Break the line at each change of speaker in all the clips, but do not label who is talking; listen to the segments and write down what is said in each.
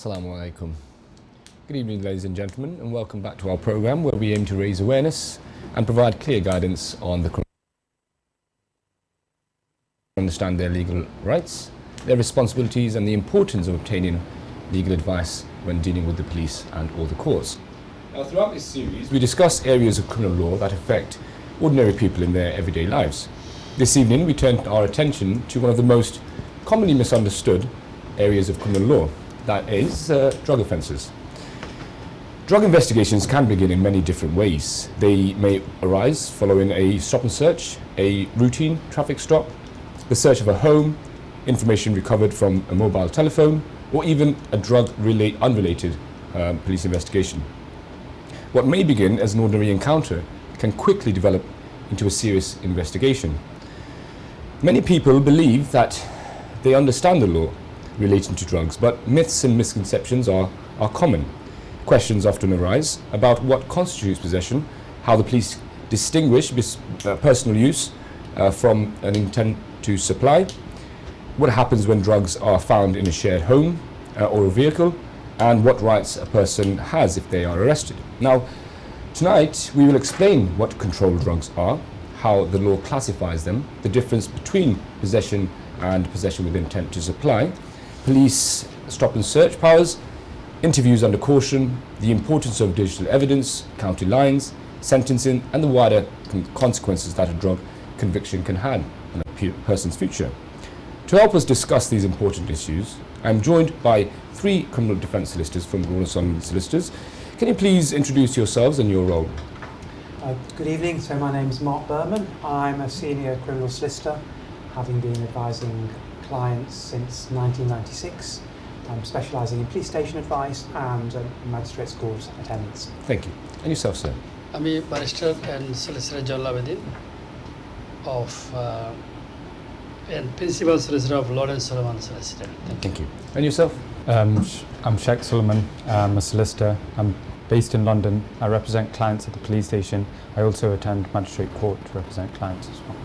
Assalamu alaikum. Good evening, ladies and gentlemen, and welcome back to our program where we aim to raise awareness and provide clear guidance on the criminal understand their legal rights, their responsibilities, and the importance of obtaining legal advice when dealing with the police and all the courts. Now, throughout this series, we discuss areas of criminal law that affect ordinary people in their everyday lives. This evening, we turn our attention to one of the most commonly misunderstood areas of criminal law, that is, drug offences. Drug investigations can begin in many different ways. They may arise following a stop and search, a routine traffic stop, the search of a home, information recovered from a mobile telephone, or even a unrelated police investigation. What may begin as an ordinary encounter can quickly develop into a serious investigation. Many people believe that they understand the law relating to drugs, but myths and misconceptions are common. Questions often arise about what constitutes possession, how the police distinguish personal use from an intent to supply, what happens when drugs are found in a shared home or a vehicle, and what rights a person has if they are arrested. Now, tonight we will explain what controlled drugs are, how the law classifies them, the difference between possession and possession with intent to supply, police stop and search powers, interviews under caution, the importance of digital evidence, county lines, sentencing, and the wider consequences that a drug conviction can have on a person's future. To help us discuss these important issues, I'm joined by three criminal defence solicitors from Lord Sheikh Solicitors. Can you please introduce yourselves and your role?
Good evening. So my name is Mark Berman. I'm a senior criminal solicitor, having been advising clients since 1996. I'm specialising in police station advice and magistrates' court attendance.
Thank you. And yourself, sir?
I'm a barrister and solicitor Jalaluddin and principal solicitor of Lord Solomon Solicitor.
Thank you. And yourself?
I'm Sheikh Solomon. I'm a solicitor. I'm based in London. I represent clients at the police station. I also attend magistrate court to represent clients as well.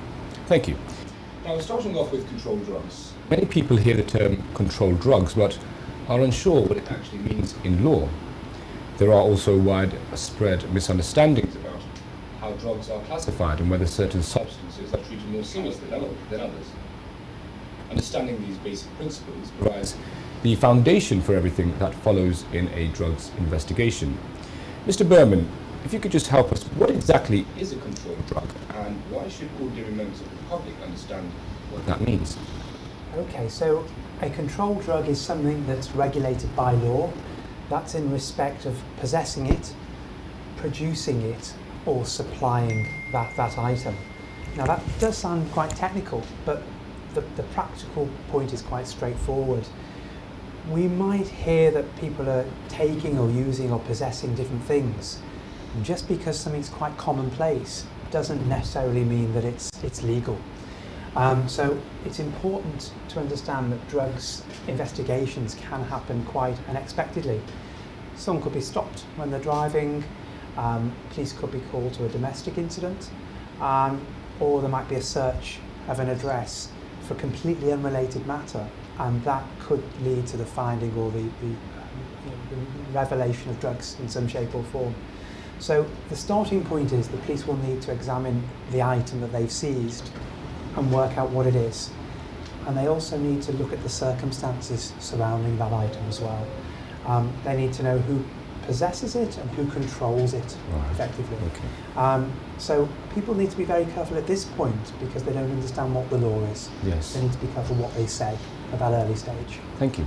Thank you. Now, starting off with controlled drugs. Many people hear the term controlled drugs but are unsure what it actually means in law. There are also widespread misunderstandings about how drugs are classified and whether certain substances are treated more seriously than others. Understanding these basic principles provides the foundation for everything that follows in a drugs investigation. Mr. Berman, if you could just help us, what exactly is a controlled drug and why should ordinary members of the public understand what that means?
Okay, so a controlled drug is something that's regulated by law. That's in respect of possessing it, producing it, or supplying that item. Now that does sound quite technical, but the practical point is quite straightforward. We might hear that people are taking or using or possessing different things. And just because something's quite commonplace doesn't necessarily mean that it's legal. So it's important to understand that drugs investigations can happen quite unexpectedly. Someone could be stopped when they're driving, police could be called to a domestic incident, or there might be a search of an address for a completely unrelated matter, and that could lead to the finding or the revelation of drugs in some shape or form. So the starting point is the police will need to examine the item that they've seized and work out what it is. And they also need to look at the circumstances surrounding that item as well. They need to know who possesses it and who controls it effectively.
Okay.
So people need to be very careful at this point because they don't understand what the law is.
Yes.
They need to be careful what they say at that early stage.
Thank you.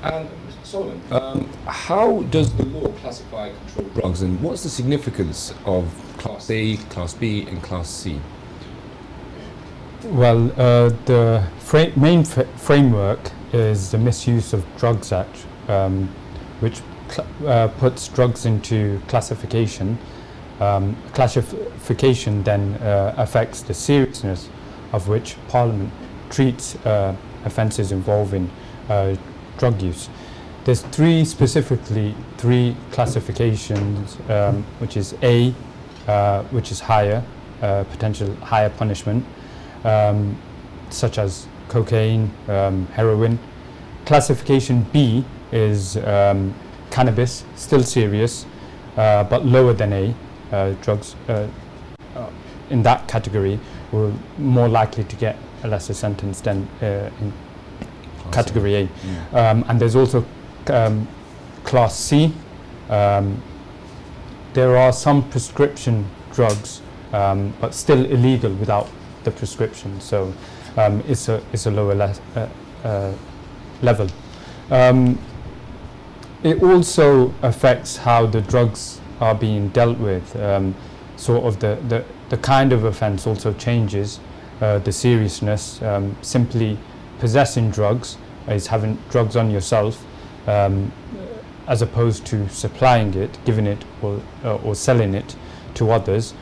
And Mr. Solomon, how does the law classify controlled drugs and what's the significance of Class A, Class B and Class C?
Well, the main framework is the Misuse of Drugs Act, which puts drugs into classification. Classification then affects the seriousness of which Parliament treats offences involving drug use. There's specifically three classifications, which is A, which is higher, potential higher punishment, such as cocaine, heroin. Classification B is cannabis, still serious, but lower than A. Drugs in that category were more likely to get a lesser sentence than in category A. And there's also class C. There are some prescription drugs, but still illegal without the prescription. So it's a lower level. It also affects how the drugs are being dealt with. Sort of the kind of offence also changes, the seriousness. Simply possessing drugs is having drugs on yourself, as opposed to supplying it, giving it, or selling it to others.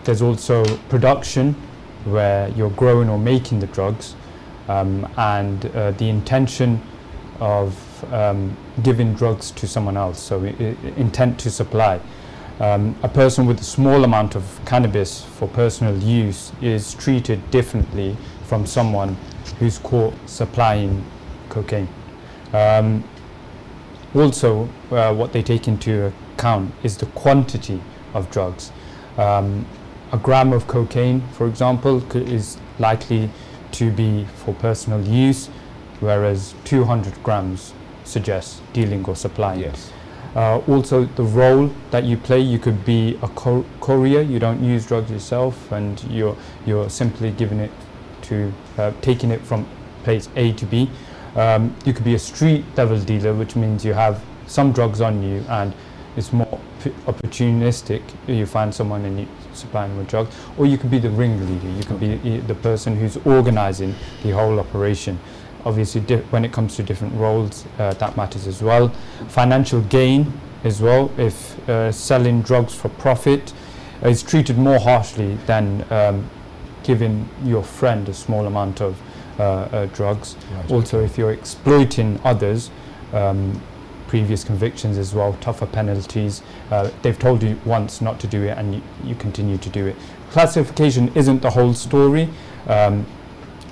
There's also production, where you're growing or making the drugs, and the intention of giving drugs to someone else, so intent to supply. A person with a small amount of cannabis for personal use is treated differently from someone who's caught supplying cocaine. Also, what they take into account is the quantity of drugs. A gram of cocaine, for example, is likely to be for personal use, whereas 200 grams suggests dealing or supplying.
Yes.
Also, the role that you play, you could be a courier. You don't use drugs yourself, and you're simply giving it to, taking it from place A to B. You could be a street level dealer, which means you have some drugs on you, and it's more opportunistic. You find someone and you supply them with drugs, or you could be the ringleader. You could be the person who's organising the whole operation. Obviously, when it comes to different roles, that matters as well. Financial gain as well. If selling drugs for profit is treated more harshly than giving your friend a small amount of drugs.
Right.
Also, if you're exploiting others, previous convictions as well, tougher penalties. They've told you once not to do it, and you continue to do it. Classification isn't the whole story.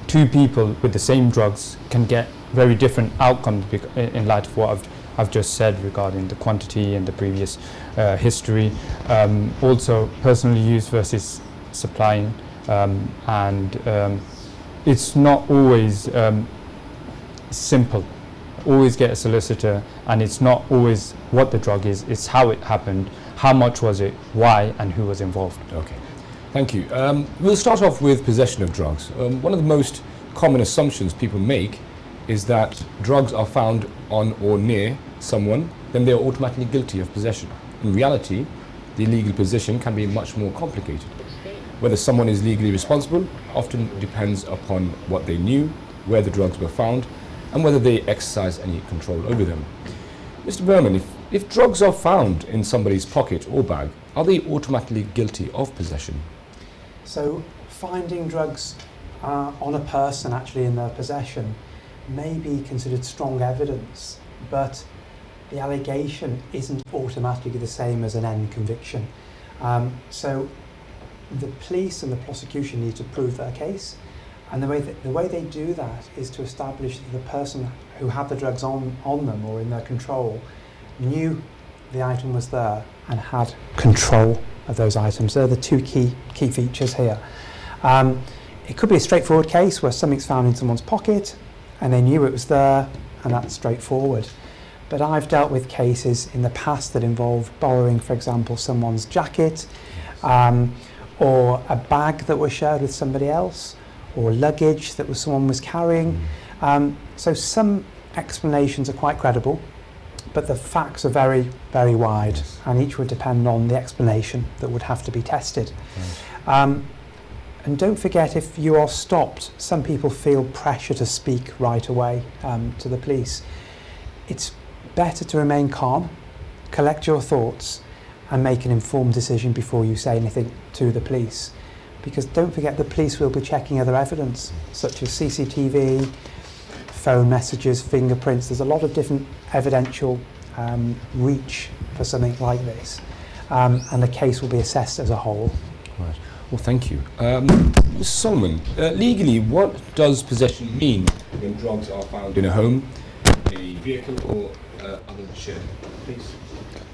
Two people with the same drugs can get very different outcomes in light of what I've just said regarding the quantity and the previous history. Also, personal use versus supplying, and it's not always simple. Always get a solicitor, and it's not always what the drug is, it's how it happened, how much was it, why, and who was involved.
Okay, thank you. We'll start off with possession of drugs. One of the most common assumptions people make is that drugs are found on or near someone, then they're automatically guilty of possession. In reality, the illegal possession can be much more complicated. Whether someone is legally responsible often depends upon what they knew, where the drugs were found, and whether they exercise any control over them. Mr. Berman, if drugs are found in somebody's pocket or bag, are they automatically guilty of possession?
So finding drugs on a person actually in their possession may be considered strong evidence, but the allegation isn't automatically the same as an end conviction. So the police and the prosecution need to prove their case, and the way they do that is to establish that the person who had the drugs on them or in their control knew the item was there and had control of those items. They're the two key features here. It could be a straightforward case where something's found in someone's pocket and they knew it was there, and that's straightforward. But I've dealt with cases in the past that involve borrowing, for example, someone's jacket, or a bag that was shared with somebody else, or luggage that someone was carrying. So some explanations are quite credible, but the facts are very, very wide, and each would depend on the explanation that would have to be tested. And don't forget, if you are stopped, some people feel pressure to speak right away to the police. It's better to remain calm, collect your thoughts, and make an informed decision before you say anything to the police. Because don't forget, the police will be checking other evidence, such as CCTV, phone messages, fingerprints. There's a lot of different evidential reach for something like this, and the case will be assessed as a whole.
Right. Well, thank you. Mr. Solomon, legally, what does possession mean when drugs are found in a home, a vehicle or other shared. Please.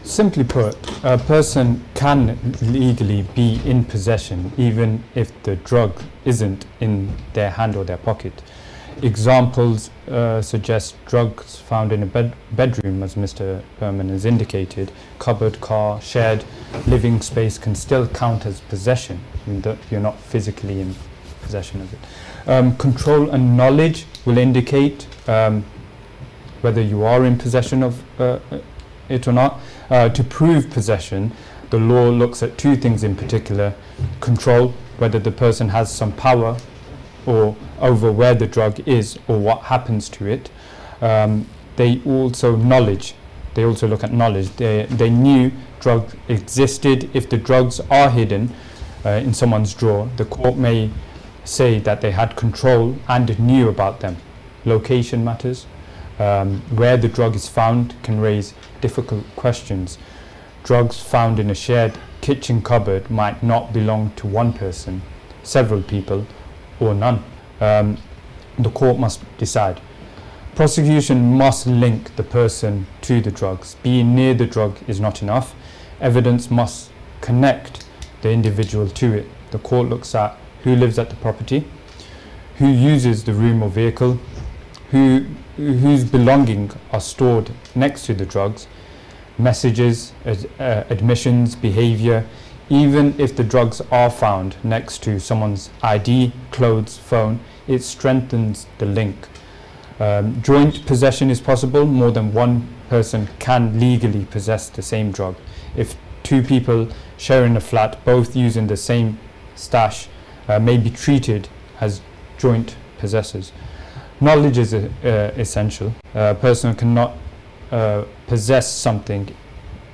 Simply put, a person can legally be in possession even if the drug isn't in their hand or their pocket. Examples suggest drugs found in a bedroom, as Mr. Berman has indicated, cupboard, car, shared living space can still count as possession, even though you're not physically in possession of it. Control and knowledge will indicate whether you are in possession of it or not. To prove possession, the law looks at two things in particular: control, whether the person has some power or over where the drug is or what happens to it. They also look at knowledge. They knew drugs existed. If the drugs are hidden in someone's drawer, the court may say that they had control and knew about them. Location matters. Where the drug is found can raise difficult questions. Drugs found in a shared kitchen cupboard might not belong to one person, several people, or none. The court must decide. Prosecution must link the person to the drugs. Being near the drug is not enough. Evidence must connect the individual to it. The court looks at who lives at the property, who uses the room or vehicle, whose belongings are stored next to the drugs, messages, admissions, behavior. Even if the drugs are found next to someone's ID, clothes, phone, it strengthens the link. Joint possession is possible. More than one person can legally possess the same drug. If two people sharing a flat, both using the same stash, may be treated as joint possessors. Knowledge is essential. A person cannot possess something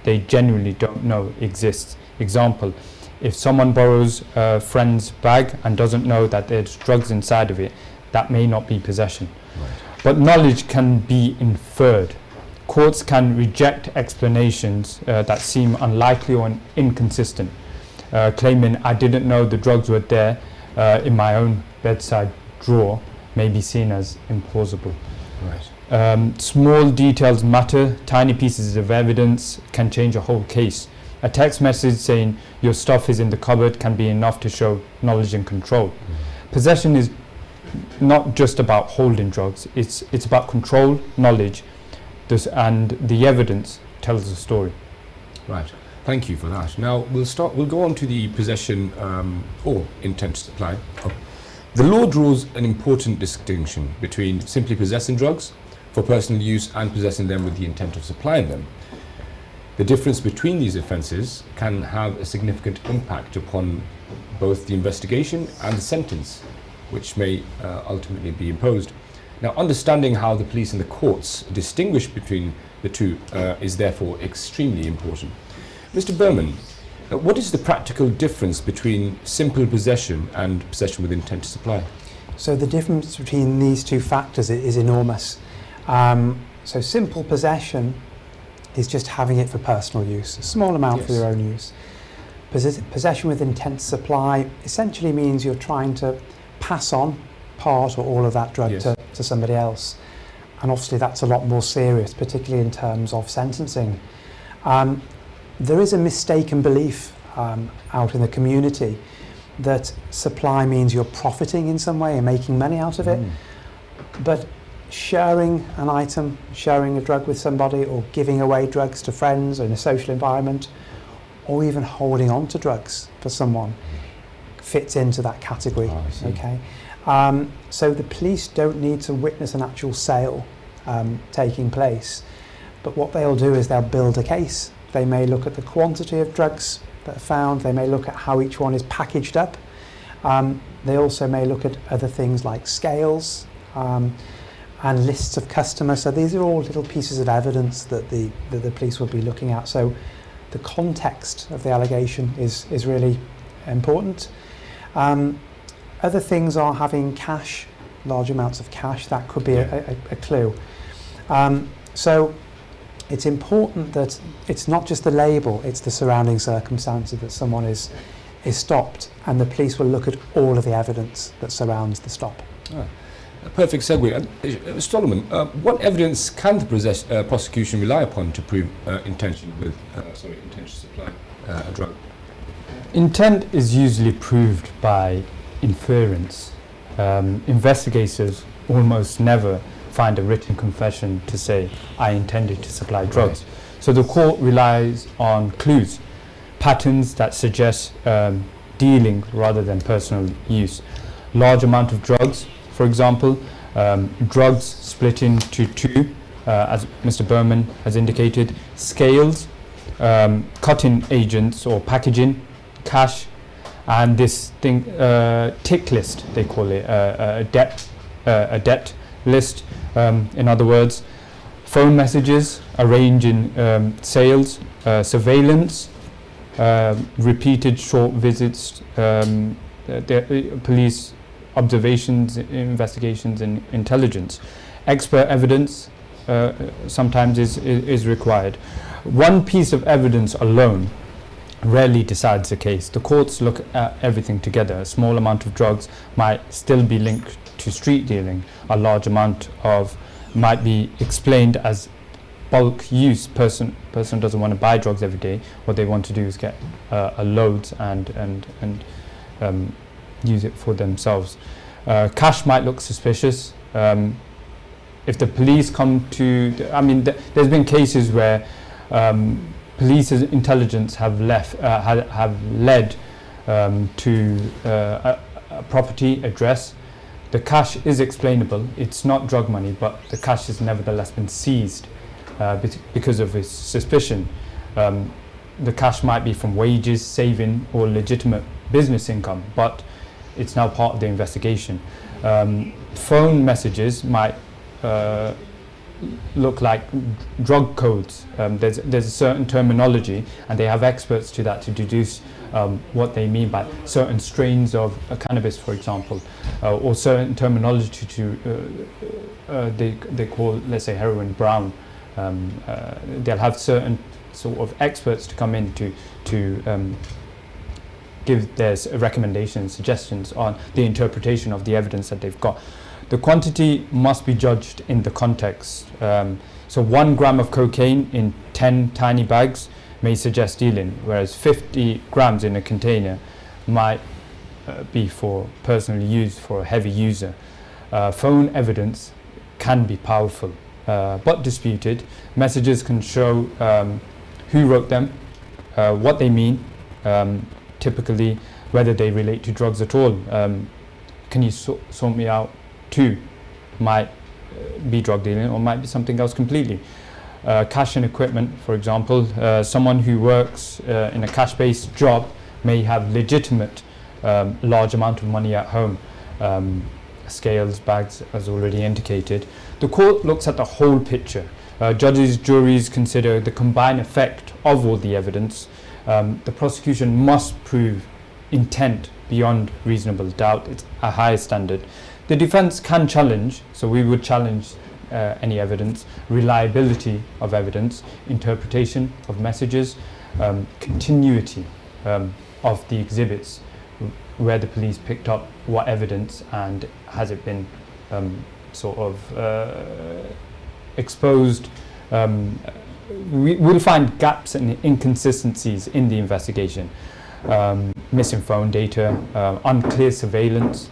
they genuinely don't know exists. Example, if someone borrows a friend's bag and doesn't know that there's drugs inside of it, that may not be possession.
Right.
But knowledge can be inferred. Courts can reject explanations that seem unlikely or inconsistent, claiming I didn't know the drugs were there in my own bedside drawer may be seen as implausible.
Right.
Small details matter. Tiny pieces of evidence can change a whole case. A text message saying your stuff is in the cupboard can be enough to show knowledge and control. Possession is not just about holding drugs. It's about control, knowledge, and the evidence tells the story.
Right. Thank you for that. Now we'll go on to the possession or intent to supply. The law draws an important distinction between simply possessing drugs for personal use and possessing them with the intent of supplying them. The difference between these offences can have a significant impact upon both the investigation and the sentence, which may ultimately be imposed. Now, understanding how the police and the courts distinguish between the two is therefore extremely important. Mr. Berman, what is the practical difference between simple possession and possession with intent to supply?
So the difference between these two factors is enormous. So simple possession is just having it for personal use, a small amount for your own use. Possession with intent to supply essentially means you're trying to pass on part or all of that drug to somebody else. And obviously that's a lot more serious, particularly in terms of sentencing. There is a mistaken belief out in the community that supply means you're profiting in some way and making money out of it. But sharing an item, sharing a drug with somebody, or giving away drugs to friends in a social environment, or even holding on to drugs for someone fits into that category. Okay, so the police don't need to witness an actual sale taking place, but what they'll do is they'll build a case. They may look at the quantity of drugs that are found. They may look at how each one is packaged up. They also may look at other things like scales and lists of customers. So these are all little pieces of evidence that the police will be looking at. So the context of the allegation is really important. Other things are having cash, large amounts of cash. That could be a clue. So it's important that it's not just the label, it's the surrounding circumstances that someone is stopped, and the police will look at all of the evidence that surrounds the stop.
A perfect segue. Stollerman, what evidence can the prosecution rely upon to prove intention to supply a drug?
Intent is usually proved by inference. Investigators almost never find a written confession to say, I intended to supply drugs.
Right.
So the court relies on clues, patterns that suggest dealing rather than personal use. Large amount of drugs, for example, drugs split into two, as Mr. Berman has indicated, scales, cutting agents or packaging, cash, and this thing, tick list, they call it, a debt list. In other words, phone messages, arranging sales, surveillance, repeated short visits, police observations, investigations, and intelligence. Expert evidence sometimes is required. One piece of evidence alone rarely decides the case. The courts look at everything together. A small amount of drugs might still be linked to street dealing. A large amount of might be explained as bulk use. Person doesn't want to buy drugs every day. What they want to do is get a load and use it for themselves. Cash might look suspicious. If the police come to, there's been cases where police intelligence have led to a property address. The cash is explainable. It's not drug money, but the cash has nevertheless been seized because of his suspicion. The cash might be from wages, saving, or legitimate business income, but it's now part of the investigation. Phone messages might look like drug codes. There's a certain terminology, and they have experts to that to deduce what they mean by certain strains of cannabis, for example, or certain terminology to they call, let's say, heroin brown. They'll have certain sort of experts to come in to give their recommendations, suggestions on the interpretation of the evidence that they've got. The quantity must be judged in the context. So 1 gram of cocaine in 10 tiny bags may suggest dealing, whereas 50 grams in a container might be for personal use for a heavy user. Phone evidence can be powerful, but disputed. Messages can show who wrote them, what they mean, typically whether they relate to drugs at all. Can you sort me out? 2 might be drug dealing or might be something else completely. Cash and equipment, for example, someone who works in a cash-based job may have legitimate large amount of money at home. Scales, bags, as already indicated. The court looks at the whole picture. Judges, juries consider the combined effect of all the evidence. The prosecution must prove intent beyond reasonable doubt. It's a high standard. The defense can challenge, so we would challenge any evidence, reliability of evidence, interpretation of messages, continuity of the exhibits, where the police picked up what evidence and has it been exposed. We will find gaps and inconsistencies in the investigation. Missing phone data, unclear surveillance,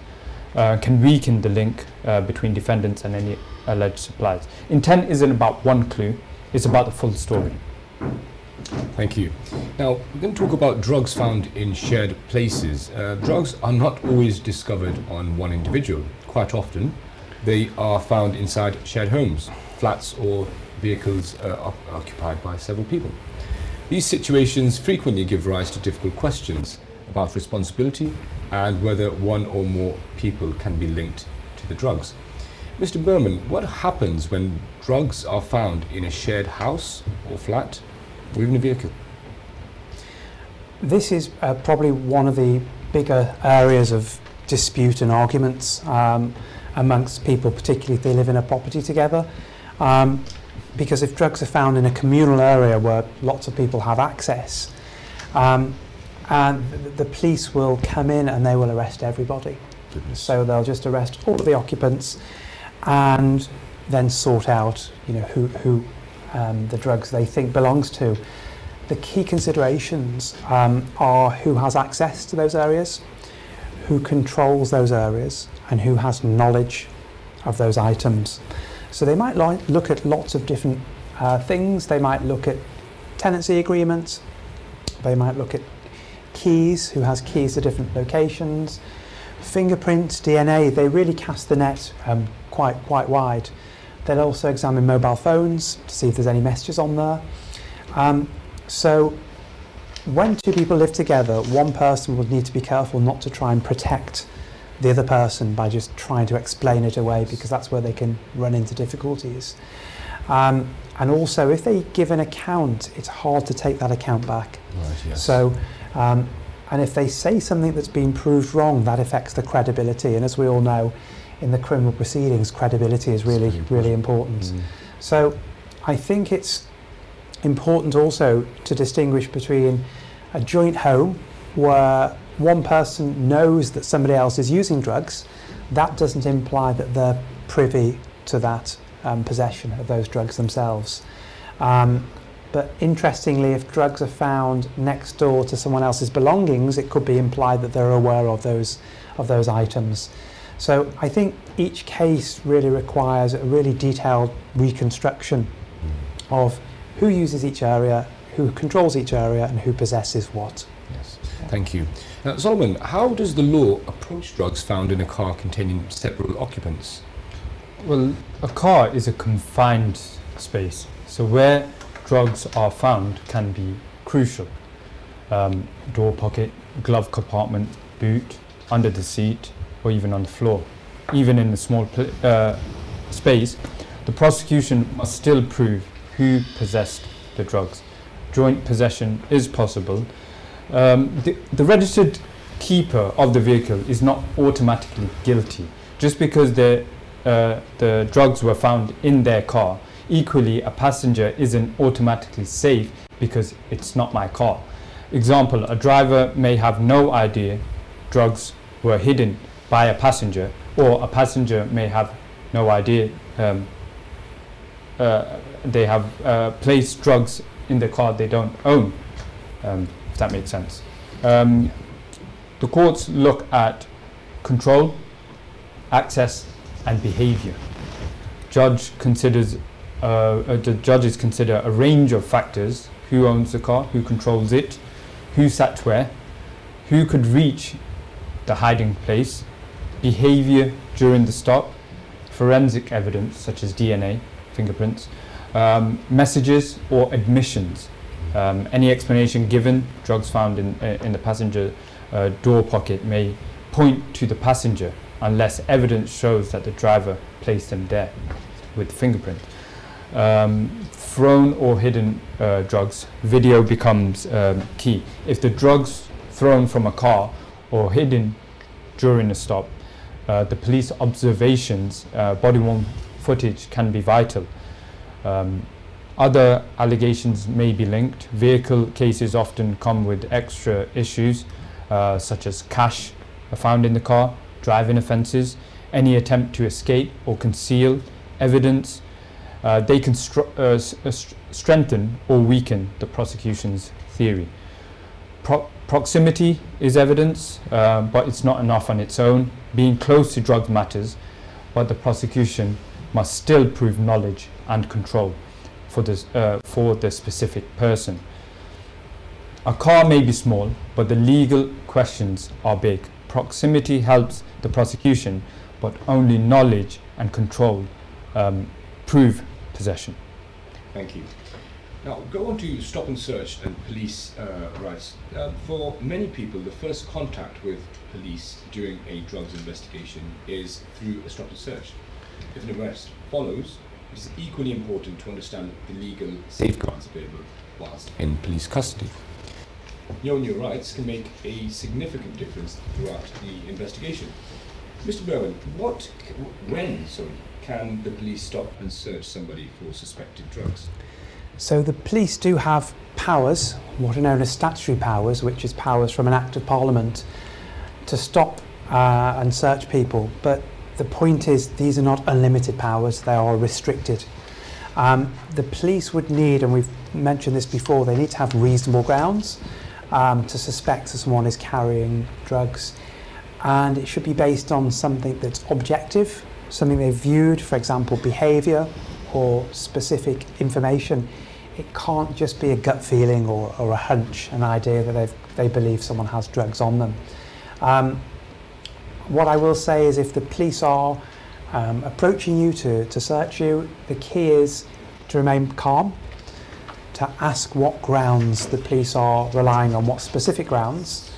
can weaken the link between defendants and any alleged suppliers. Intent isn't about one clue, it's about the full story.
Thank you. Now, we're going to talk about drugs found in shared places. Drugs are not always discovered on one individual. Quite often, they are found inside shared homes, flats, or vehicles occupied by several people. These situations frequently give rise to difficult questions about responsibility and whether one or more people can be linked to the drugs. Mr. Berman, what happens when drugs are found in a shared house or flat or even a vehicle?
This is probably one of the bigger areas of dispute and arguments amongst people, particularly if they live in a property together. Because if drugs are found in a communal area where lots of people have access, and the police will come in and they will arrest everybody.
Goodness.
So they'll just arrest all of the occupants, and then sort out, who the drugs they think belongs to. The key considerations are who has access to those areas, who controls those areas, and who has knowledge of those items. So they might look at lots of different things. They might look at tenancy agreements. They might look at keys, who has keys to different locations. Fingerprints, DNA, they really cast the net quite wide. They'll also examine mobile phones to see if there's any messages on there. So when two people live together, one person will need to be careful not to try and protect the other person by just trying to explain it away, because that's where they can run into difficulties. And also, if they give an account, it's hard to take that account back.
Right, yes.
So, and if they say something that's been proved wrong, that affects the credibility. And as we all know, in the criminal proceedings, credibility is really important. So I think it's important also to distinguish between a joint home where one person knows that somebody else is using drugs. That doesn't imply that they're privy to that possession of those drugs themselves. But interestingly, if drugs are found next door to someone else's belongings, it could be implied that they're aware of those items. So I think each case really requires a really detailed reconstruction of who uses each area, who controls each area, and who possesses what.
Yes, thank you. Now, Solomon, how does the law approach drugs found in a car containing several occupants?
Well, a car is a confined space, so where drugs are found can be crucial. Door pocket, glove compartment, boot, under the seat, or even on the floor. Even in a small space, the prosecution must still prove who possessed the drugs. Joint possession is possible. The registered keeper of the vehicle is not automatically guilty just because the drugs were found in their car. Equally, a passenger isn't automatically safe because it's not my car. Example, a driver may have no idea drugs were hidden by a passenger, or a passenger may have no idea they have placed drugs in the car they don't own, if that makes sense. The courts look at control, access, and behavior. The judges consider a range of factors: who owns the car, who controls it, who sat where, who could reach the hiding place, behavior during the stop, forensic evidence such as DNA, fingerprints, messages or admissions, any explanation given. Drugs found in the passenger door pocket may point to the passenger unless evidence shows that the driver placed them there with fingerprint. Thrown or hidden drugs, video becomes key. If the drugs thrown from a car or hidden during a stop, the police observations, body-worn footage can be vital. Other allegations may be linked. Vehicle cases often come with extra issues, such as cash found in the car, driving offences, any attempt to escape or conceal evidence. They can strengthen or weaken the prosecution's theory. Proximity is evidence, but it's not enough on its own. Being close to drugs matters, but the prosecution must still prove knowledge and control for the specific person. A car may be small, but the legal questions are big. Proximity helps the prosecution, but only knowledge and control prove possession.
Thank you. Now, go on to stop and search and police rights. For many people, the first contact with police during a drugs investigation is through a stop and search. If an arrest follows, it is equally important to understand the legal safeguards available whilst in police custody. Knowing your rights can make a significant difference throughout the investigation. Mr. Berwin, when can the police stop and search somebody for suspected drugs?
So the police do have powers, what are known as statutory powers, which is powers from an Act of Parliament to stop and search people. But the point is these are not unlimited powers, they are restricted. The police would need, and we've mentioned this before, they need to have reasonable grounds to suspect that someone is carrying drugs, and it should be based on something that's objective, something they've viewed, for example, behaviour or specific information. It can't just be a gut feeling or a hunch, an idea that they believe someone has drugs on them. What I will say is if the police are approaching you to search you, the key is to remain calm, to ask what grounds the police are relying on, what specific grounds,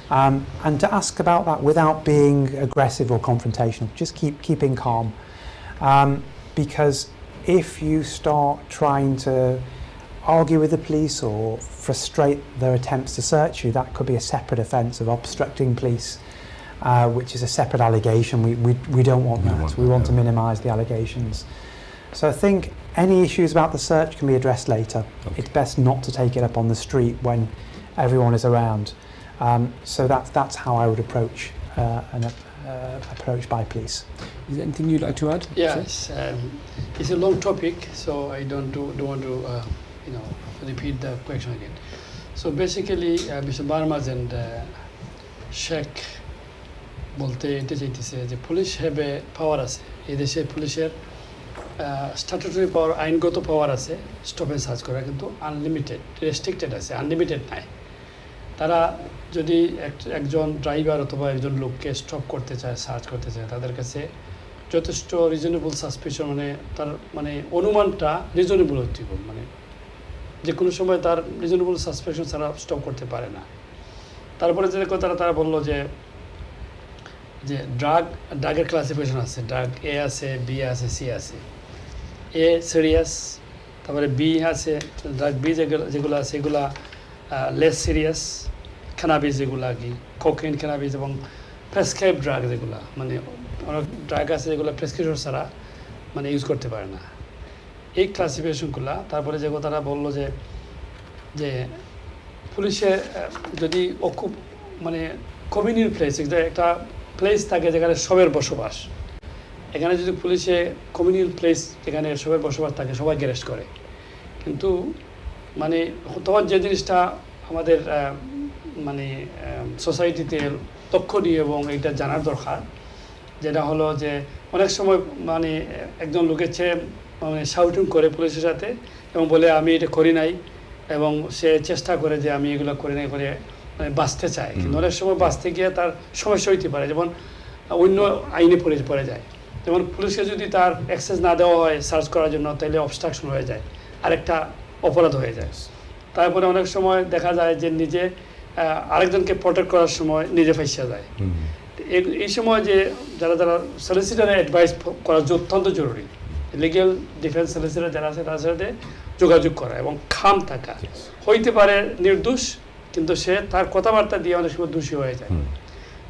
and to ask about that without being aggressive or confrontational. Just keeping calm, because if you start trying to argue with the police or frustrate their attempts to search you, that could be a separate offence of obstructing police, which is a separate allegation. We don't want that. We want to minimise the allegations. So I think any issues about the search can be addressed later. Okay. It's best not to take it up on the street when everyone is around. So that's how I would approach an approach by police.
Is there anything you'd like to add?
Yes, it's a long topic, so I don't want to repeat the question again. So basically, Mr. Barmaz and Sheikh বলতে এটা চাইতেছে যে police হ্যাভে পাওয়ার আছে, এই দেশে পুলিশের statutory পাওয়ার, আইনগত পাওয়ার আছে স্টপ অ্যান্ড সার্চ করা, কিন্তু আনলিমিটেড, রেস্ট্রিক্টেড আছে, আনলিমিটেড নাই। তারা যদি একজন ড্রাইভার অথবা একজন লোককে স্টপ করতে চায়, সার্চ করতে চায়, তাদের কাছে যথেষ্ট রিজনেবল সাসপিশন, মানে তার মানে অনুমানটা রিজনেবল হতে হবে, মানে যে কোনো সময় তার রিজনেবল সাসপেকশন ছাড়া স্টপ করতে পারে না। তারপরে যে কথাটা তারা বললো যে ড্রাগের ক্লাসিফিকেশন আছে, ড্রাগ এ আছে, বি আছে, সি আছে। এ সিরিয়াস, তারপরে বি আছে, ড্রাগ বি যেগুলো আছে এগুলা লেস সিরিয়াস, ক্যানাবিস যেগুলো কি কোকেইন, ক্যানাবিস এবং প্রেসক্রাইব ড্রাগ যেগুলো, মানে অনেক ড্রাগ আছে যেগুলো প্রেসক্রিপশন ছাড়া মানে ইউজ করতে পারে না, এই ক্লাসিফিকেশনগুলো। তারপরে যে কথাটা বললো যে পুলিশে যদি মানে কমিউনিটি প্লেস, একটা প্লেস থাকে যেখানে সবের বসবাস, এখানে যদি পুলিশে কমিউনিটি প্লেস যেখানে সবের বসবাস থাকে সবাইকে অ্যারেস্ট করে, কিন্তু মানে তখন যে জিনিসটা আমাদের মানে সোসাইটিতে লক্ষণীয় এবং এটা জানার দরকার, যেটা হলো যে অনেক সময় মানে একজন লোকের চেয়ে মানে শাউটিং করে পুলিশের সাথে এবং বলে আমি এটা করি নাই, এবং সে চেষ্টা করে যে আমি এগুলো করি নাই করে মানে বাঁচতে চায়, কিন্তু অনেক সময় বাঁচতে গিয়ে তার সমস্যা হইতে পারে, যেমন অন্য আইনে পড়ে যায়। যেমন পুলিশকে যদি তার অ্যাক্সেস না দেওয়া হয় সার্চ করার জন্য, তাহলে অবস্ট্রাকশন হয়ে যায়, আরেকটা অপরাধ হয়ে যায়। তারপরে অনেক সময় দেখা যায় যে নিজে আরেকজনকে প্রোটেক্ট করার সময় নিজে ফাঁসিয়া যায়। এই সময় যে যারা সলিসিটারের অ্যাডভাইস করা অত্যন্ত জরুরি, লিগ্যাল ডিফেন্স সলিসিটার যারা আছে তার সাথে যোগাযোগ করা এবং খাম থাকা। হইতে পারে নির্দোষ, কিন্তু সে তার কথাবার্তা দিয়ে অনেক সময় দোষী হয়ে যায়।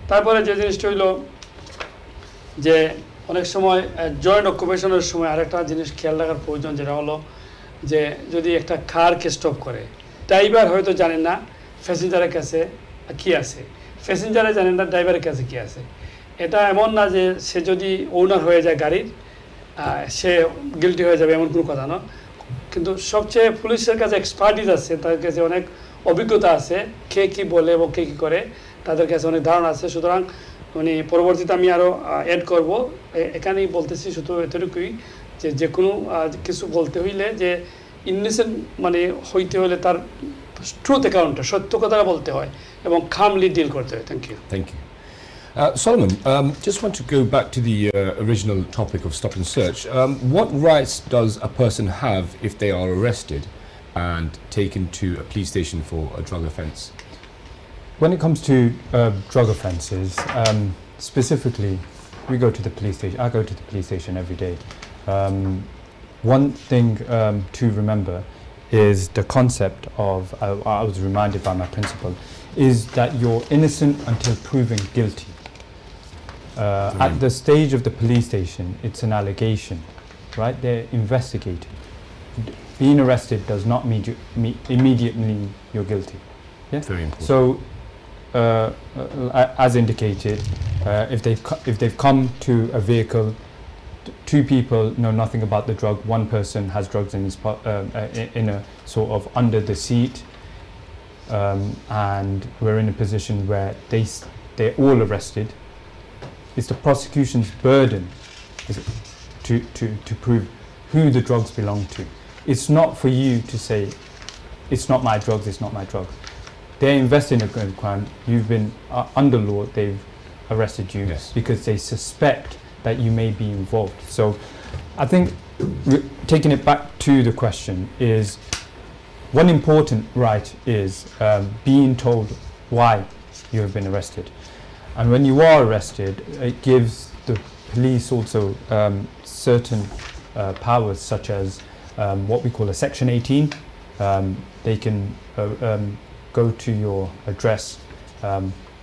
তারপরে যে জিনিসটা হইল যে অনেক সময় জয়েন্ট অকুপেশনের সময় আরেকটা জিনিস খেয়াল রাখার প্রয়োজন, যেটা হলো যে যদি একটা কারকে স্টপ করে, ড্রাইভার হয়তো জানেন না প্যাসেঞ্জারের কাছে কী আছে, প্যাসেঞ্জারে জানেন না ড্রাইভারের কাছে কী আছে। এটা এমন না যে সে যদি ওনার হয়ে যায় গাড়ির সে গিল্টি হয়ে যাবে, এমন কোনো কথা না। কিন্তু সবচেয়ে পুলিশের কাছে এক্সপার্টিস আছে, তাদের কাছে অনেক অভিজ্ঞতা আছে, কে কী বলে এবং কে কী করে, তাদের কাছে অনেক ধারণা আছে। সুতরাং মানে পরবর্তীতে আমি আরও অ্যাড করব, এখানেই বলতেছি শুধু এতটুকুই যে কোনো কিছু বলতে হইলে যে ইনসেন্ট মানে হইতে হলে তার ট্রুথ অ্যাকাউন্টটা, সত্য কথাটা বলতে হয় এবং খামলি ডিল করতে হয়। Thank you.
Thank you. Solomon, just want to go back to the original topic of stop and search. What rights does a person have if they are arrested and taken to a police station for a drug offence?
When it comes to drug offences, specifically, we go to the police station. I go to the police station every day. One thing to remember is the concept of, I was reminded by my principal, is that you're innocent until proven guilty. At the stage of the police station, it's an allegation, right? They're investigating. Being arrested does not mean immediately you're guilty. Yeah?
Very important.
So, as indicated, If they've come to a vehicle, two people know nothing about the drug. One person has drugs in his in a sort of under the seat, and we're in a position where they're all arrested. It's the prosecution's burden to prove who the drugs belong to. It's not for you to say, it's not my drugs, it's not my drugs. They're investigating a crime. You've been under law. They've arrested you because they suspect that you may be involved. So I think taking it back to the question is, one important right is being told why you have been arrested. And when you are arrested, it gives the police also certain powers, such as what we call a Section 18. They can go to your address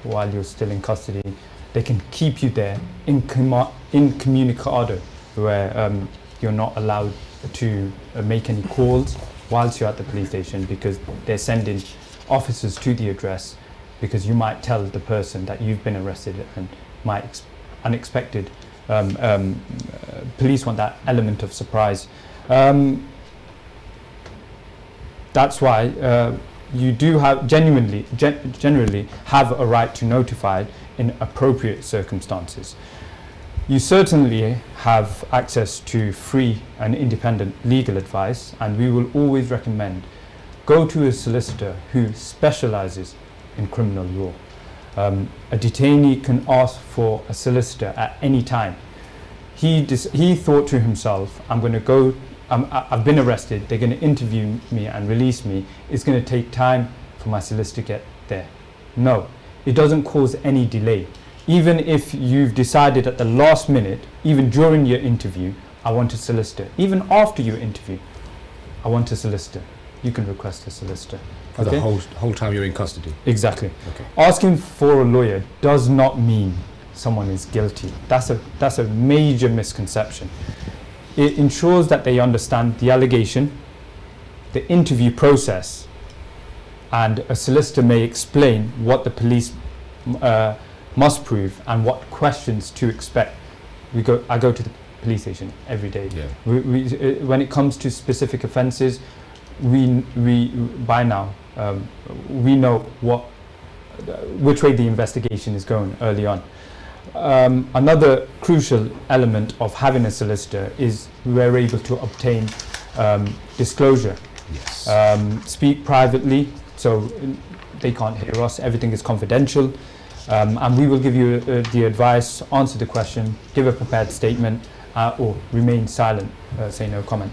while you're still in custody. They can keep you there incommunicado, where you're not allowed to make any calls whilst you're at the police station, because they're sending officers to the address, because you might tell the person that you've been arrested, and might unexpected. Police want that element of surprise. That's why you do have generally have a right to notify in appropriate circumstances. You certainly have access to free and independent legal advice, and we will always recommend go to a solicitor who specializes in criminal law. A detainee can ask for a solicitor at any time. He thought to himself, I'm going to go, I've been arrested, they're going to interview me and release me. It's going to take time for my solicitor to get there. No, it doesn't cause any delay. Even if you've decided at the last minute, even during your interview, I want a solicitor. Even after your interview, I want a solicitor. You can request a solicitor.
For the whole time you're in custody?
Exactly.
Okay.
Asking for a lawyer does not mean someone is guilty. That's a major misconception. It ensures that they understand the allegation, the interview process, and a solicitor may explain what the police must prove and what questions to expect. I go to the police station every day.
Yeah.
When it comes to specific offences, we by now we know which way the investigation is going early on. Another crucial element of having a solicitor is we're able to obtain disclosure.
Yes.
Speak privately, so they can't hear us. Everything is confidential, and we will give you the advice, answer the question, give a prepared statement, or remain silent, say no comment.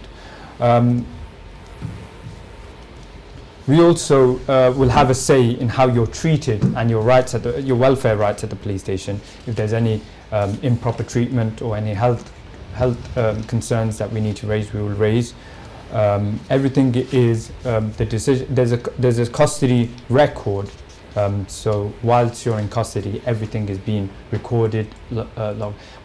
We also will have a say in how you're treated and your rights your welfare rights at the police station. If there's any improper treatment or any health concerns that we need to raise, we will raise. Everything is the decision. There's a custody record. So whilst you're in custody, everything is being recorded.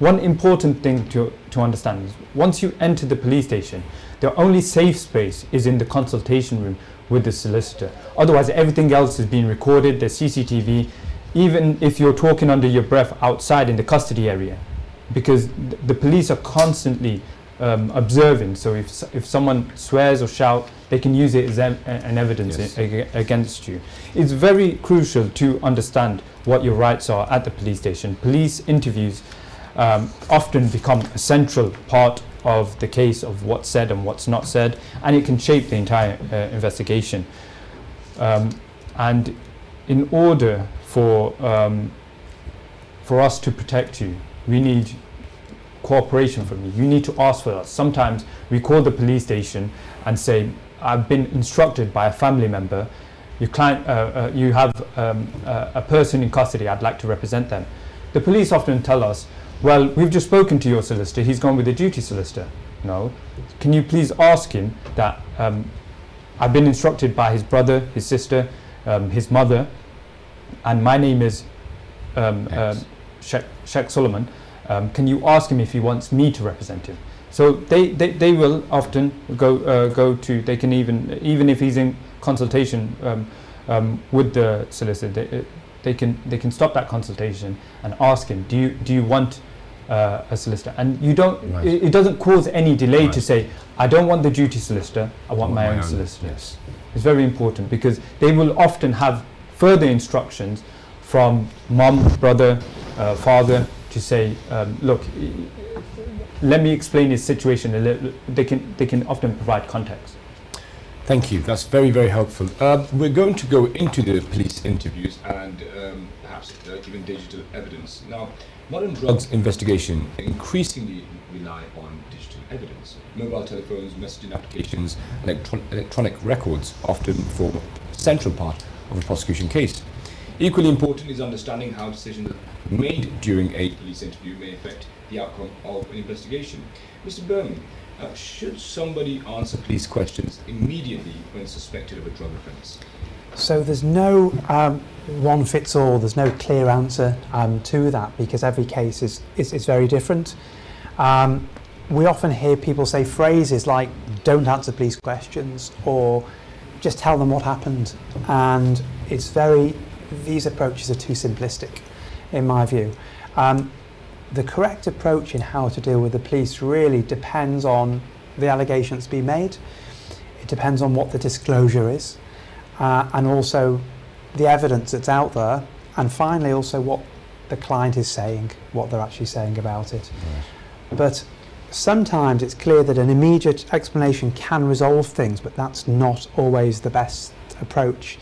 One important thing to understand is once you enter the police station, the only safe space is in the consultation room with the solicitor. Otherwise, everything else is being recorded. There's CCTV, even if you're talking under your breath outside in the custody area, because the police are constantly observing. So if someone swears or shouts, they can use it as an evidence against you. It's very crucial to understand what your rights are at the police station. Police interviews often become a central part of the case, of what's said and what's not said, and it can shape the entire investigation. And in order for us to protect you, we need cooperation from you. You need to ask for us. Sometimes we call the police station and say, I've been instructed by a family member, your client, you have a person in custody, I'd like to represent them. The police often tell us, well, we've just spoken to your solicitor, he's gone with a duty solicitor. No, can you please ask him that I've been instructed by his brother, his sister, his mother, and my name is Sheikh Solomon. Can you ask him if he wants me to represent him? So they will often go to, they can even if he's in consultation with the solicitor, they can stop that consultation and ask him, do you want a solicitor? And you don't.
Right.
It doesn't cause any delay
Right.
to say, I don't want the duty solicitor. I want my own solicitor.
Yes.
It's very important because they will often have further instructions from mum, brother, father to say, look, let me explain his situation a little. They can often provide context.
Thank you. That's very, very helpful. We're going to go into the police interviews and perhaps even digital evidence. Now, modern drugs investigation increasingly rely on digital evidence. Mobile telephones, messaging applications, electronic records often form a central part of a prosecution case. Equally important is understanding how decisions made during a police interview may affect the outcome of an investigation. Mr. Berman, should somebody answer police questions immediately when suspected of a drug offence?
So there's no one fits all, there's no clear answer to that because every case is very different. We often hear people say phrases like, don't answer police questions, or just tell them what happened. And these approaches are too simplistic, in my view. The correct approach in how to deal with the police really depends on the allegations being made. It depends on what the disclosure is, and also the evidence that's out there, and finally also what the client is saying, what they're actually saying about it.
Right.
But sometimes it's clear that an immediate explanation can resolve things, but that's not always the best approach.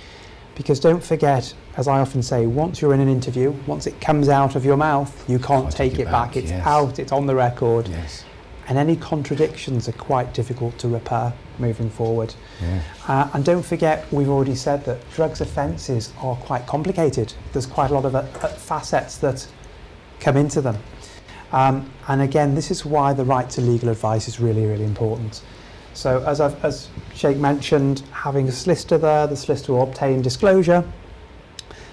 Because don't forget, as I often say, once you're in an interview, once it comes out of your mouth, you can't take it back. It's
yes.
out, it's on the record.
Yes.
And any contradictions are quite difficult to repair moving forward.
Yeah.
And don't forget, we've already said that drugs offences are quite complicated. There's quite a lot of facets that come into them. And again, this is why the right to legal advice is really, really important. So as Sheikh mentioned, having a solicitor there, the solicitor will obtain disclosure.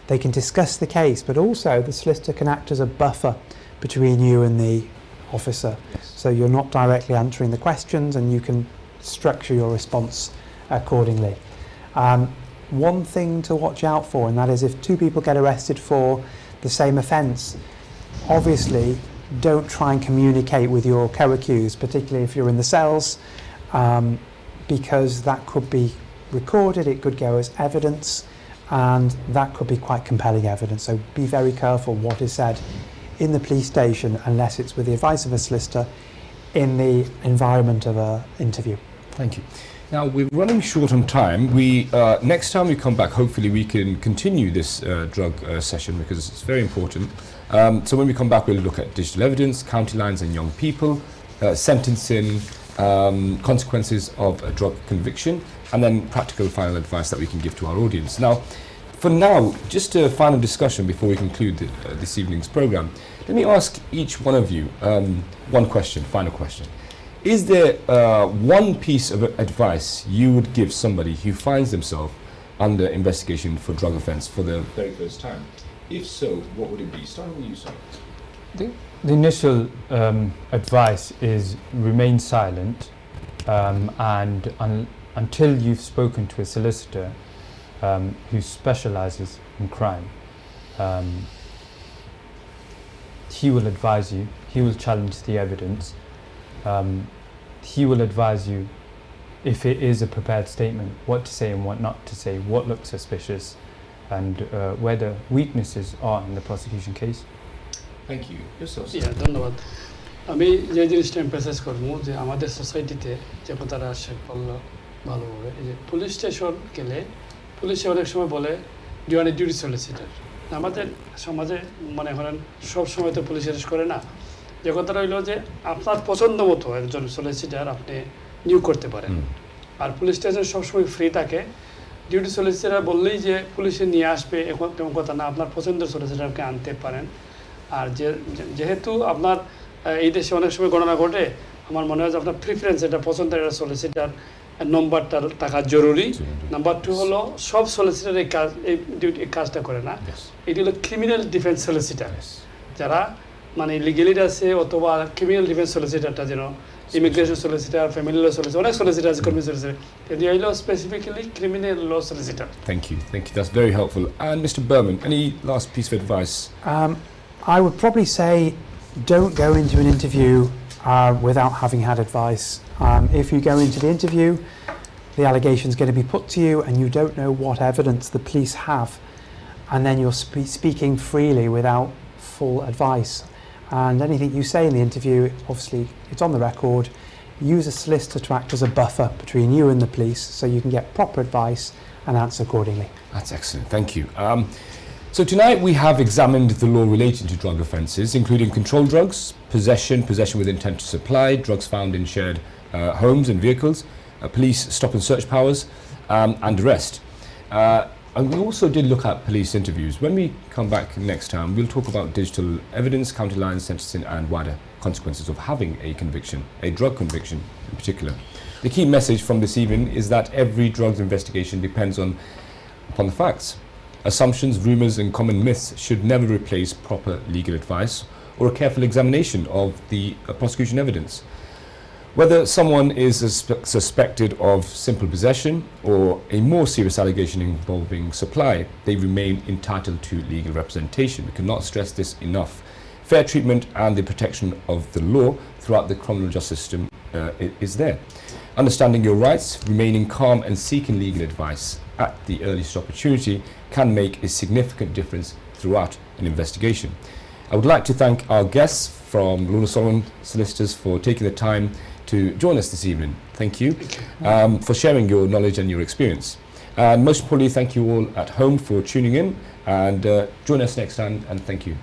They can discuss the case, but also the solicitor can act as a buffer between you and the officer.
Yes.
So you're not directly answering the questions and you can structure your response accordingly. One thing to watch out for, and that is if two people get arrested for the same offence, obviously don't try and communicate with your co-accused, particularly if you're in the cells, because that could be recorded, it could go as evidence, and that could be quite compelling evidence. So be very careful what is said in the police station unless it's with the advice of a solicitor in the environment of an interview.
Thank you. Now, we're running short on time. Next time we come back, hopefully we can continue this drug session because it's very important. So when we come back, we'll look at digital evidence, county lines and young people, sentencing, consequences of a drug conviction, and then practical final advice that we can give to our audience. Now, for now, just a final discussion before we conclude this evening's program. Let me ask each one of you one question, final question. Is there one piece of advice you would give somebody who finds themselves under investigation for drug offence for the very first time? If so, what would it be? Starting with you, Simon.
The initial advice is remain silent and until you've spoken to a solicitor who specialises in crime. He will advise you, he will challenge the evidence, he will advise you if it is a prepared statement, what to say and what not to say, what looks suspicious, and where the weaknesses are in the prosecution case.
Thank you. Yourself, sir.
ধন্যবাদ। আমি যে জিনিসটা emphasise করবো যে আমাদের সোসাইটিতে যে কথাটা শেখ বলল ভালোভাবে, এই যে পুলিশ স্টেশন গেলে পুলিশে অনেক সময় বলে you are a duty solicitor. আমাদের সমাজে মনে করেন সব সময় তো পুলিশ অ্যারেস্ট করে না। যে কথাটা হইলো যে আপনার পছন্দ মতো একজন সলিসিটার আপনি নিয়োগ করতে পারেন। আর পুলিশ স্টেশন সবসময় ফ্রি থাকে। ডিউটি সলিসিটার বললেই যে পুলিশে নিয়ে আসবে এমন কথা না, আপনার পছন্দের সলিসিটারকে আনতে পারেন। আর যেহেতু আপনার এই দেশে অনেক সময় গণনা ঘটে, আমার মনে হয় যে আপনার প্রিফারেন্স এটা পছন্দের একটা সলিসিটার নম্বরটা থাকা জরুরি। নাম্বার 2 হলো সব সলিসিটার এই কাজটা করে না। এটি হলো ক্রিমিনাল ডিফেন্স সলিসিটার, যারা মানে লিগেলিটি আছে অথবা ক্রিমিনাল ডিফেন্স সলিসিটারটা যেন immigration solicitor, family law solicitor, অনেক solicitor আছে, criminal solicitor. কিন্তু এই law specifically criminal law solicitor.
Thank you. That's very helpful. And Mr. Berman, any last piece of advice?
I would probably say don't go into an interview without having had advice. If you go into the interview, the allegation is going to be put to you and you don't know what evidence the police have, and then you're speaking freely without full advice. And anything you say in the interview, obviously it's on the record. Use a solicitor to act as a buffer between you and the police so you can get proper advice and answer accordingly.
That's excellent, thank you. So tonight we have examined the law relating to drug offences, including controlled drugs, possession with intent to supply, drugs found in shared homes and vehicles, police stop and search powers, and arrest. And we also did look at police interviews. When we come back next time, we'll talk about digital evidence, county lines, sentencing, and wider consequences of having a conviction, a drug conviction in particular. The key message from this evening is that every drugs investigation depends upon the facts. Assumptions, rumours, and common myths should never replace proper legal advice or a careful examination of the prosecution evidence. Whether someone is suspected of simple possession or a more serious allegation involving supply, they remain entitled to legal representation. We cannot stress this enough. Fair treatment and the protection of the law throughout the criminal justice system is there. Understanding your rights, remaining calm and seeking legal advice at the earliest opportunity can make a significant difference throughout an investigation. I would like to thank our guests from Lord Solomon Solicitors for taking the time to join us this evening. Thank you for sharing your knowledge and your experience. And most importantly, thank you all at home for tuning in, and join us next time, and thank you.